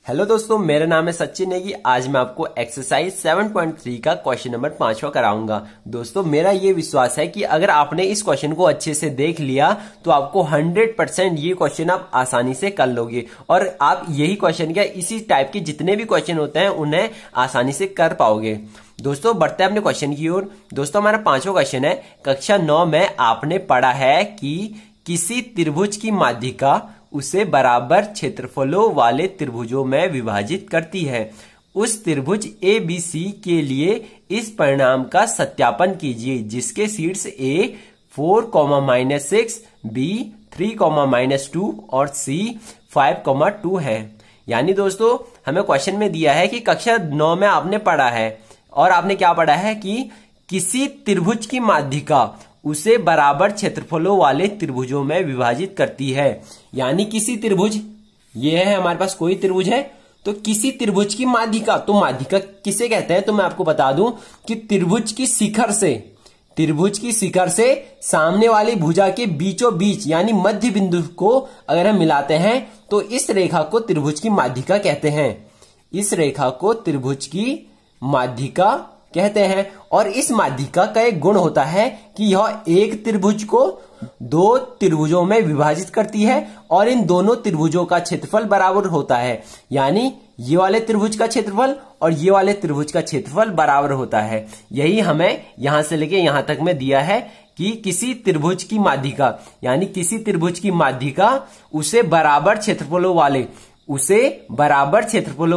Hello दोस्तों, मेरा नाम है सचिन नेगी। आज मैं आपको एक्सरसाइज 7.3 का क्वेश्चन नंबर 5वां कराऊंगा। दोस्तों, मेरा ये विश्वास है कि अगर आपने इस क्वेश्चन को अच्छे से देख लिया तो आपको 100% ये क्वेश्चन आप आसानी से कर लोगे और आप यही क्वेश्चन क्या इसी टाइप के जितने भी क्वेश्चन होते हैं उन्हें आसानी से कर पाओगे। दोस्तों, बढ़ते हैं अपने क्वेश्चन की ओर। दोस्तों, हमारा 5वां क्वेश्चन है, कक्षा 9 में आपने पढ़ा है कि किसी त्रिभुज की माध्यिका उसे बराबर क्षेत्रफलों वाले त्रिभुजों में विभाजित करती है। उस त्रिभुज ABC के लिए इस परिणाम का सत्यापन कीजिए जिसके शीर्ष A 4, B 3, और C 5, है। यानी दोस्तों, हमें क्वेश्चन में दिया है कि कक्षा 9 में आपने पढ़ा है और आपने क्या पढ़ा है कि किसी त्रिभुज की माध्यिका उसे बराबर क्षेत्रफलों वाले त्रिभुजों में विभाजित करती है। यानी किसी त्रिभुज, ये है हमारे पास कोई त्रिभुज है, तो किसी त्रिभुज की माध्यिका, तो माध्यिका किसे कहते हैं तो मैं आपको बता दूं कि त्रिभुज की शिखर से सामने वाली भुजा के बीचों बीच यानी मध्य बिंदु को अगर हम मिलाते हैं तो इस रेखा को त्रिभुज की माध्यिका कहते हैं। इस रेखा को त्रिभुज की माध्यिका कहते हैं। और इस माध्यिका का एक गुण होता है कि यह एक त्रिभुज को दो त्रिभुजों में विभाजित करती है और इन दोनों त्रिभुजों का क्षेत्रफल बराबर होता है। यानी ये वाले त्रिभुज का क्षेत्रफल और ये वाले त्रिभुज का क्षेत्रफल बराबर होता है। यही हमें यहां से लेके यहां तक में दिया है कि किसी त्रिभुज की माध्यिका, यानी किसी त्रिभुज की माध्यिका उसे बराबर क्षेत्रफलों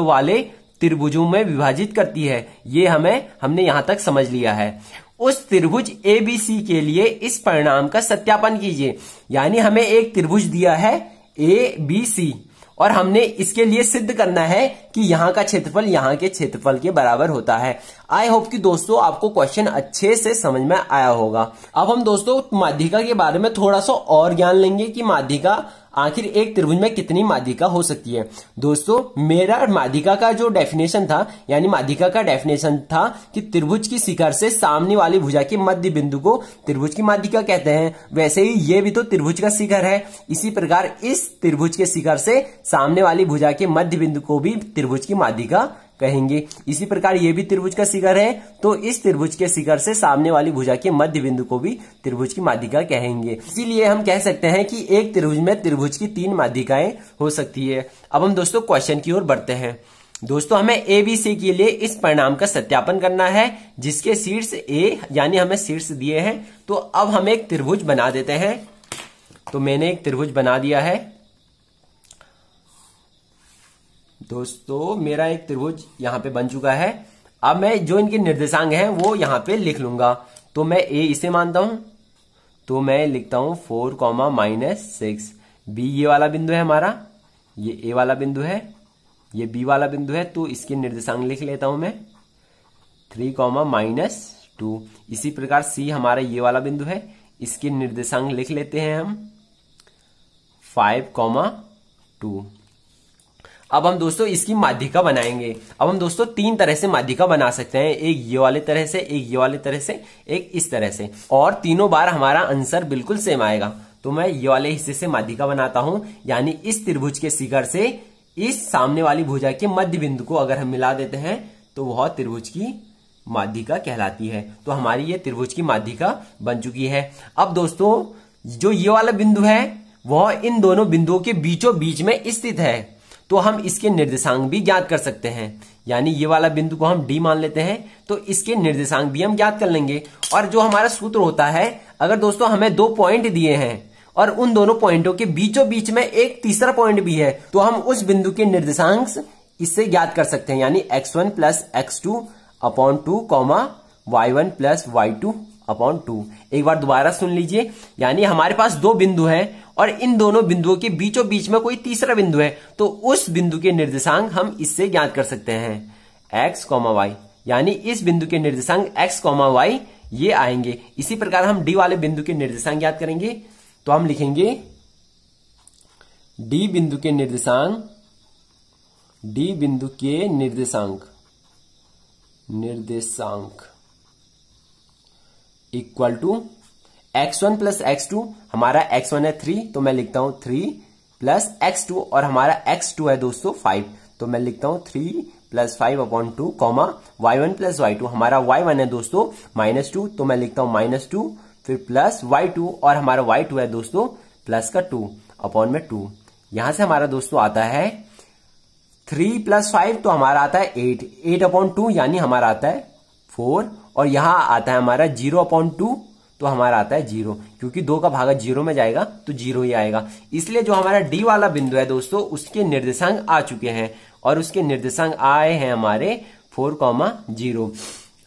वाले त्रिभुजों में विभाजित करती है। ये हमने यहां तक समझ लिया है। उस त्रिभुज ABC के लिए इस परिणाम का सत्यापन कीजिए। यानी हमें एक त्रिभुज दिया है ABC और हमने इसके लिए सिद्ध करना है कि यहां का क्षेत्रफल यहां के क्षेत्रफल के बराबर होता है। आई होप कि दोस्तों आपको क्वेश्चन अच्छे से समझ में आया होगा। अब हम दोस्तों माध्यिका के बारे में थोड़ा सा और ज्ञान लेंगे कि माध्यिका आखिर एक त्रिभुज में कितनी माध्यिका हो सकती है। दोस्तों, मेरा माध्यिका का जो डेफिनेशन था, यानी माध्यिका का डेफिनेशन था कि त्रिभुज की शिखर से सामने वाली भुजा के मध्य बिंदु को त्रिभुज की माध्यिका कहते हैं। वैसे ही ये भी तो त्रिभुज का शिखर है। इसी प्रकार इस त्रिभुज के शिखर से सामने वाली भुजा के मध्य बिंदु को भी त्रिभुज की माध्यिका कहेंगे। इसी प्रकार ये भी त्रिभुज का शिखर है, तो इस त्रिभुज के शिखर से सामने वाली भुजा के मध्य बिंदु को भी त्रिभुज की माध्यिका कहेंगे। इसीलिए हम कह सकते हैं कि एक त्रिभुज में त्रिभुज की 3 माध्यिकाएं हो सकती है। अब हम दोस्तों क्वेश्चन की ओर बढ़ते हैं। दोस्तों, हमें ABC के लिए इस परिणाम का सत्यापन करना है जिसके शीर्ष A, यानी हमें शीर्ष दिए हैं। तो अब हम एक त्रिभुज बना देते हैं। तो मैंने एक त्रिभुज बना दिया है। दोस्तों, मेरा एक त्रिभुज यहां पे बन चुका है। अब मैं जो इनके निर्देशांक हैं वो यहां पे लिख लूंगा। तो मैं A इसे मानता हूं, तो मैं लिखता हूं 4, B ये वाला बिंदु है हमारा, ये A वाला बिंदु है, ये B वाला बिंदु है। तो इसके निर्देशांक लिख लेता हूं मैं 3, इसी प्रकार C हमारा ये वाला बिंदु है, इसके निर्देशांक लिख लेते हैं हम 5, अब हम दोस्तों इसकी माध्यिका बनाएंगे। अब हम दोस्तों 3 तरह से माध्यिका बना सकते हैं, एक ये वाले तरह से, एक ये वाले तरह से, एक इस तरह से, और तीनों बार हमारा आंसर बिल्कुल सेम आएगा। तो मैं ये वाले हिस्से से माध्यिका बनाता हूं, यानी इस त्रिभुज के शिखर से इस सामने वाली भुजा के मध्य बिंदु को अगर हम मिला देते हैं तो वह त्रिभुज की माध्यिका कहलाती है। तो हमारी ये त्रिभुज की माध्यिका बन चुकी है। अब दोस्तों, जो ये वाला बिंदु है वह इन दोनों बिंदुओं के बीचों बीच में स्थित है, तो हम इसके निर्देशांक भी ज्ञात कर सकते हैं। यानी ये वाला बिंदु को हम D मान लेते हैं, तो इसके निर्देशांक भी हम ज्ञात कर लेंगे। और जो हमारा सूत्र होता है, अगर दोस्तों हमें 2 पॉइंट दिए हैं और उन दोनों पॉइंटों के बीचों बीच में एक तीसरा पॉइंट भी है, तो हम उस बिंदु के निर्देशांक इससे ज्ञात कर सकते हैं। यानी x1 + x2 upon 2, y1 + y2 upon 2। एक बार दोबारा सुन लीजिए। यानी हमारे पास 2 बिंदु हैं और इन दोनों बिंदुओं के बीचों बीच में कोई तीसरा बिंदु है, तो उस बिंदु के निर्देशांक हम इससे ज्ञात कर सकते हैं x, y। यानी इस बिंदु के निर्देशांक x, y ये आएंगे। इसी प्रकार हम D वाले बिंदु के निर्देशांक ज्ञात करेंगे, तो हम लिखेंगे D बिंदु के निर्देशांक इक्वल टू x1 + x2। हमारा x1 है 3, तो मैं लिखता हूं 3 + x2 और हमारा x2 है दोस्तों 5। तो मैं लिखता हूं 3 + 5/2 कॉमा y1 + y2, हमारा y1 है दोस्तों -2, तो मैं लिखता हूं -2 फिर प्लस y2 और हमारा y2 है दोस्तों प्लस का 2/2। यहां से हमारा दोस्तों आता है 3 + 5 तो हमारा आता है 8/2 यानी हमारा आता है 4, और यहां आता है हमारा 0/2 तो हमारा आता है 0, क्योंकि 2 का भागा 0 में जाएगा तो 0 ही आएगा। इसलिए जो हमारा डी वाला बिंदु है दोस्तों उसके निर्देशांक आ चुके हैं और उसके निर्देशांक आए हैं हमारे 4,0।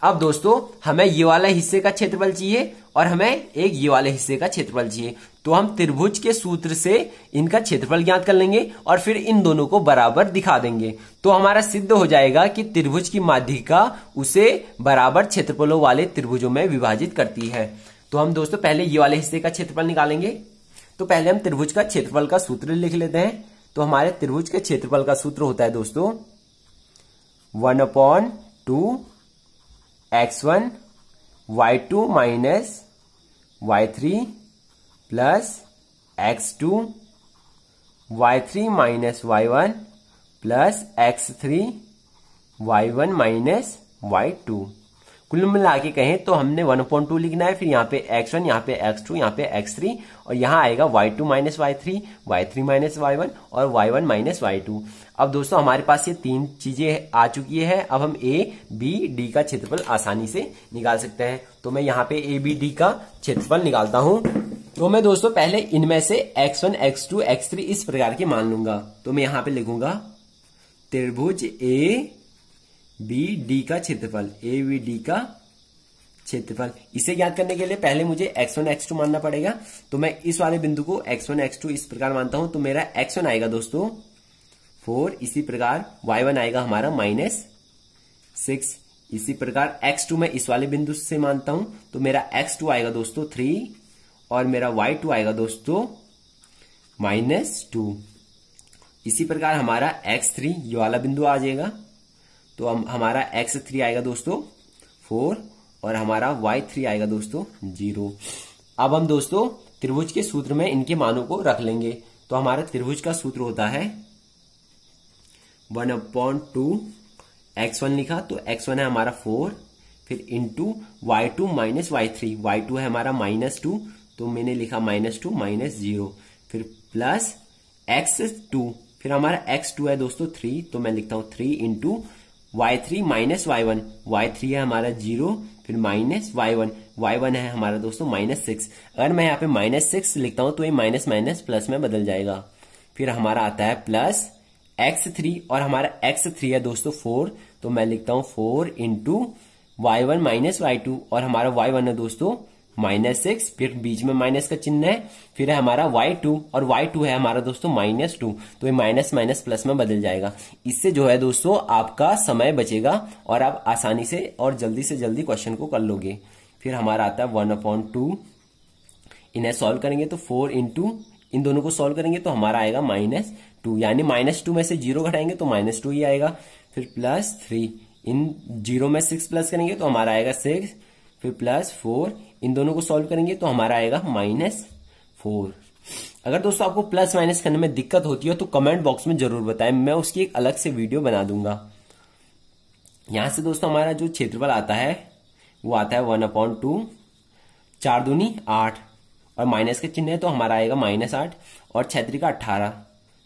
अब दोस्तों हमें ये वाला हिस्से का क्षेत्रफल चाहिए और हमें एक ये वाले हिस्से का क्षेत्रफल चाहिए, तो हम त्रिभुज के सूत्र से इनका क्षेत्रफल ज्ञात कर लेंगे और फिर इन दोनों को बराबर दिखा देंगे। तो हमारा सिद्ध हो जाएगा कि त्रिभुज की माध्यिका उसे बराबर क्षेत्रफलों वाले त्रिभुजों में विभाजित करती है। तो हम दोस्तों पहले ये वाले हिस्से का क्षेत्रफल निकालेंगे। तो पहले हम त्रिभुज का क्षेत्रफल का सूत्र लिख लेते हैं। तो हमारे त्रिभुज के क्षेत्रफल का सूत्र होता है दोस्तों 1/2 x1 y2 - y3 plus x2 y3 - y1 plus x3 y1 - y2। कुल मिला के कहें तो हमने 1/2 लिखना है, फिर यहाँ पे x1, यहाँ पे x2, यहाँ पे x3 और यहाँ आएगा y2 - y3, y3 - y1 और y1 - y2। अब दोस्तों हमारे पास ये 3 चीजें आ चुकी है। अब हम a, b, d का क्षेत्रफल आसानी से निकाल सकते हैं। तो मैं यहाँ पे a, b, d का क्षेत्रफल निकालता हूं। तो मैं दोस्तों पहले इनमें से x1, x2, x3 इस प्रकार के मान लूंगा। तो मैं यहाँ पे लिखूंगा त्रिभुज a b d का क्षेत्रफल, a b d का क्षेत्रफल। इसे ज्ञात करने के लिए पहले मुझे x1 x2 मानना पड़ेगा। तो मैं इस वाले बिंदु को x1 x2 इस प्रकार मानता हूं। तो मेरा x1 आएगा दोस्तों 4, इसी प्रकार y1 आएगा हमारा -6, इसी प्रकार x2 मैं इस वाले बिंदु से मानता हूं। तो मेरा x2 आएगा दोस्तों 3 और मेरा y2 आएगा दोस्तों -2। इसी प्रकार हमारा x3 ये वाला बिंदु आ जाएगा। तो हमारा x3 आएगा दोस्तों 4 और हमारा y3 आएगा दोस्तों 0। अब हम दोस्तों त्रिभुज के सूत्र में इनके मानों को रख लेंगे। तो हमारा त्रिभुज का सूत्र होता है 1/2 x1 लिखा तो x1 है हमारा 4, फिर इंटू y2 - y3, y2 है हमारा -2 तो मैंने लिखा -2 -0, फिर प्लस x2, फिर हमारा x2 है दोस्तों 3 तो मैं लिखता हूं 3 इंटू y3 - y1, y3 है हमारा 0, फिर -y1, y1 है हमारा दोस्तों -6। अगर मैं यहाँ पे -6 लिखता हूं तो ये माइनस माइनस प्लस में बदल जाएगा। फिर हमारा आता है प्लस x3 और हमारा x3 है दोस्तों 4 तो मैं लिखता हूं 4 इंटू y1 - y2 और हमारा y1 है दोस्तों -6, फिर बीच में माइनस का चिन्ह है, फिर है हमारा y2 और y2 है हमारा दोस्तों -2 तो ये माइनस माइनस प्लस में बदल जाएगा। इससे जो है दोस्तों आपका समय बचेगा और आप आसानी से और जल्दी से जल्दी क्वेश्चन को कर लोगे। फिर हमारा आता है 1/2, इन्हें सॉल्व करेंगे तो 4 इंटू इन दोनों को सॉल्व करेंगे तो हमारा आएगा -2, यानी -2 में से 0 घटाएंगे तो -2 ही आएगा। फिर प्लस 3, इन 0 में 6 प्लस करेंगे तो हमारा आएगा 6, फिर प्लस 4, इन दोनों को सॉल्व करेंगे तो हमारा आएगा -4। अगर दोस्तों आपको प्लस माइनस करने में दिक्कत होती है तो कमेंट बॉक्स में जरूर बताएं, मैं उसकी एक अलग से वीडियो बना दूंगा। यहां से दोस्तों हमारा जो क्षेत्रफल आता है वो आता है 1/2, 4 दूनी 8 और माइनस का चिन्ह है तो हमारा आएगा -8 और 6 त्रिका 18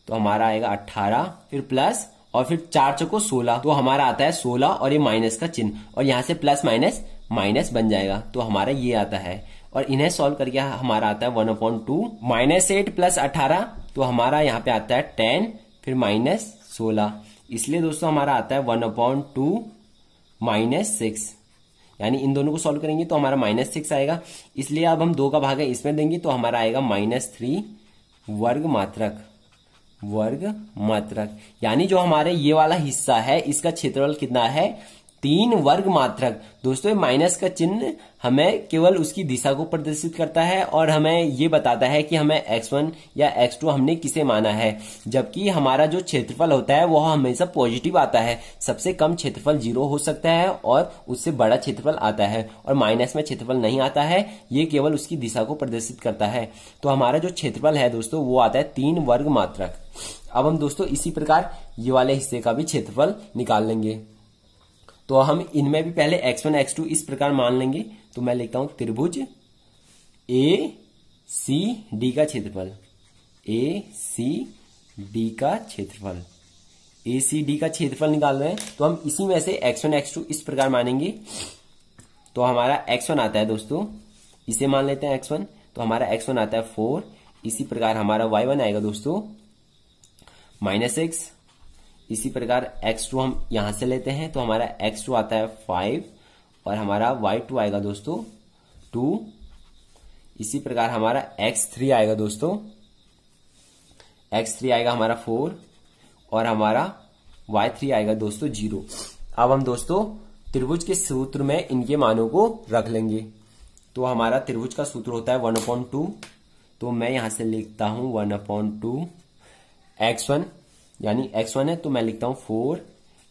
तो हमारा आएगा 18, फिर प्लस और फिर 4 चौको 16 तो हमारा आता है 16 और ये माइनस का चिन्ह और यहां से प्लस माइनस माइनस बन जाएगा तो हमारा ये आता है। और इन्हें सॉल्व करके हमारा आता है 1/2 -8 प्लस 18 तो हमारा यहाँ पे आता है 10, फिर -16, इसलिए दोस्तों हमारा आता है 1/2 -6, यानी इन दोनों को सॉल्व करेंगे तो हमारा -6 आएगा। इसलिए अब हम 2 का भाग इसमें देंगे तो हमारा आएगा -3 वर्ग मात्रक, यानी जो हमारे ये वाला हिस्सा है इसका क्षेत्रफल कितना है 3 वर्ग मात्रक। दोस्तों माइनस का चिन्ह हमें केवल उसकी दिशा को प्रदर्शित करता है और हमें ये बताता है कि हमें x1 या x2 हमने किसे माना है, जबकि हमारा जो क्षेत्रफल होता है वह हमेशा पॉजिटिव आता है। सबसे कम क्षेत्रफल 0 हो सकता है और उससे बड़ा क्षेत्रफल आता है और माइनस में क्षेत्रफल नहीं आता है, ये केवल उसकी दिशा को प्रदर्शित करता है। तो हमारा जो क्षेत्रफल है दोस्तों वो आता है 3 वर्ग मात्रक। अब हम दोस्तों इसी प्रकार ये वाले हिस्से का भी क्षेत्रफल निकाल लेंगे। तो हम इनमें भी पहले x1 x2 इस प्रकार मान लेंगे। तो मैं लिखता हूं त्रिभुज ACD का क्षेत्रफल, ACD का क्षेत्रफल, ACD का क्षेत्रफल निकाल रहे हैं। तो हम इसी में से x1 x2 इस प्रकार मानेंगे। तो हमारा x1 आता है दोस्तों, इसे मान लेते हैं x1, तो हमारा x1 आता है 4। इसी प्रकार हमारा y1 आएगा दोस्तों -6। इसी प्रकार x2 हम यहां से लेते हैं, तो हमारा x2 आता है 5 और हमारा y2 आएगा दोस्तों 2। इसी प्रकार हमारा x3 आएगा दोस्तों, x3 आएगा हमारा 4 और हमारा y3 आएगा दोस्तों 0। अब हम दोस्तों त्रिभुज के सूत्र में इनके मानों को रख लेंगे। तो हमारा त्रिभुज का सूत्र होता है 1/2। तो मैं यहां से लिखता हूं 1/2 x1, यानी x1 है तो मैं लिखता हूं 4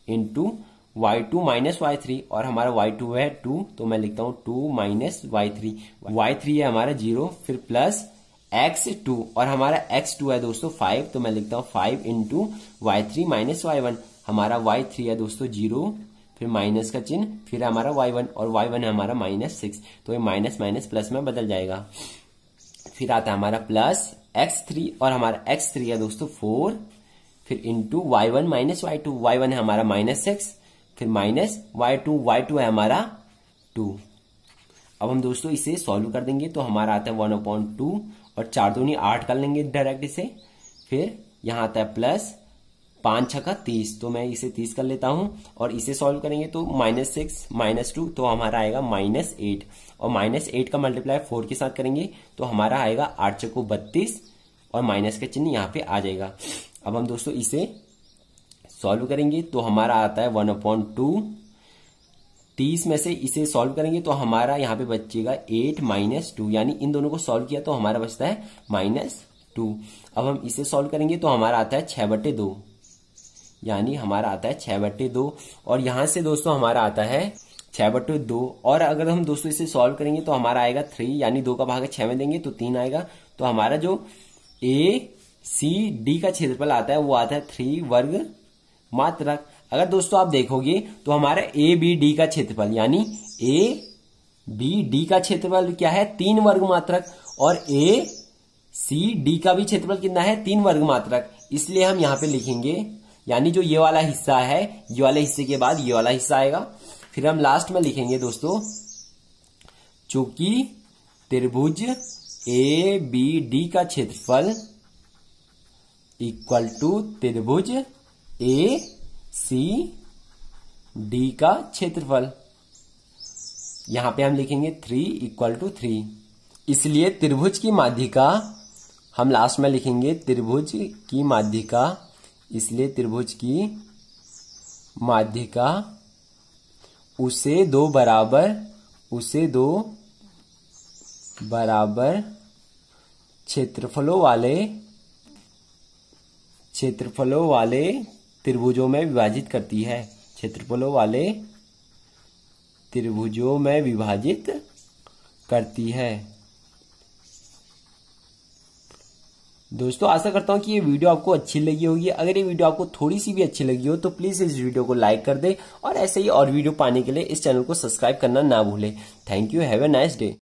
इंटू y2 माइनस y3 और हमारा y2 है 2, तो मैं लिखता हूं 2 माइनस y3। y3 है हमारा 0, फिर प्लस x2 और हमारा x2 है दोस्तों 5, तो मैं लिखता हूं 5 इंटू y3 माइनस y1। हमारा y3 है दोस्तों 0, फिर माइनस का चिन्ह, फिर हमारा y1 और y1 है हमारा -6, तो ये माइनस माइनस प्लस में बदल जाएगा। फिर आता है हमारा प्लस x3 और हमारा x3 है दोस्तों 4, फिर into y1 minus y2, y1 है हमारा -6, फिर माइनस y2 है हमारा 2। अब हम दोस्तों इसे सॉल्व कर देंगे। तो हमारा आता है 1/2 और 4 दूनी 8 कर लेंगे डायरेक्ट इसे। फिर यहाँ आता है प्लस 5 छक्का 30, तो मैं इसे 30 कर लेता हूं और इसे सॉल्व करेंगे तो -6 -2, तो हमारा आएगा -8 और -8 का मल्टीप्लाई 4 के साथ करेंगे तो हमारा आएगा 8 चक्को 32 और माइनस का चिन्ह यहाँ पे आ जाएगा। अब हम दोस्तों इसे सॉल्व करेंगे तो हमारा आता है 1/2। 30 में से इसे सॉल्व करेंगे तो हमारा यहाँ पे बचेगा 8 -2, यानी इन दोनों को सॉल्व किया तो हमारा बचता है -2। अब हम इसे सॉल्व करेंगे तो हमारा आता है 6/2, यानी हमारा आता है 6/2 और यहां से दोस्तों हमारा आता है 6/2 और अगर हम दोस्तों इसे सॉल्व करेंगे तो हमारा आएगा 3, यानी 2 का भाग 6 में देंगे तो 3 आएगा। तो हमारा जो ACD का क्षेत्रफल आता है वो आता है 3 वर्ग मात्रक। अगर दोस्तों आप देखोगे तो हमारा ABD का क्षेत्रफल, यानी ABD का क्षेत्रफल क्या है 3 वर्ग मात्रक और ACD का भी क्षेत्रफल कितना है 3 वर्ग मात्रक। इसलिए हम यहाँ पे लिखेंगे, यानी जो ये वाला हिस्सा है, ये वाले हिस्से के बाद ये वाला हिस्सा आएगा। फिर हम लास्ट में लिखेंगे दोस्तों चूंकि त्रिभुज ABD का क्षेत्रफल इक्वल टू त्रिभुज ACD का क्षेत्रफल, यहां पे हम लिखेंगे 3 = 3। इसलिए त्रिभुज की माध्यिका हम लास्ट में लिखेंगे त्रिभुज की माध्यिका, इसलिए त्रिभुज की माध्यिका उसे दो बराबर क्षेत्रफलों वाले त्रिभुजों में विभाजित करती है, क्षेत्रफलों वाले त्रिभुजों में विभाजित करती है। दोस्तों आशा करता हूं कि ये वीडियो आपको अच्छी लगी होगी। अगर ये वीडियो आपको थोड़ी सी भी अच्छी लगी हो तो प्लीज इस वीडियो को लाइक कर दे और ऐसे ही और वीडियो पाने के लिए इस चैनल को सब्सक्राइब करना ना भूले। Thank you, have a nice day.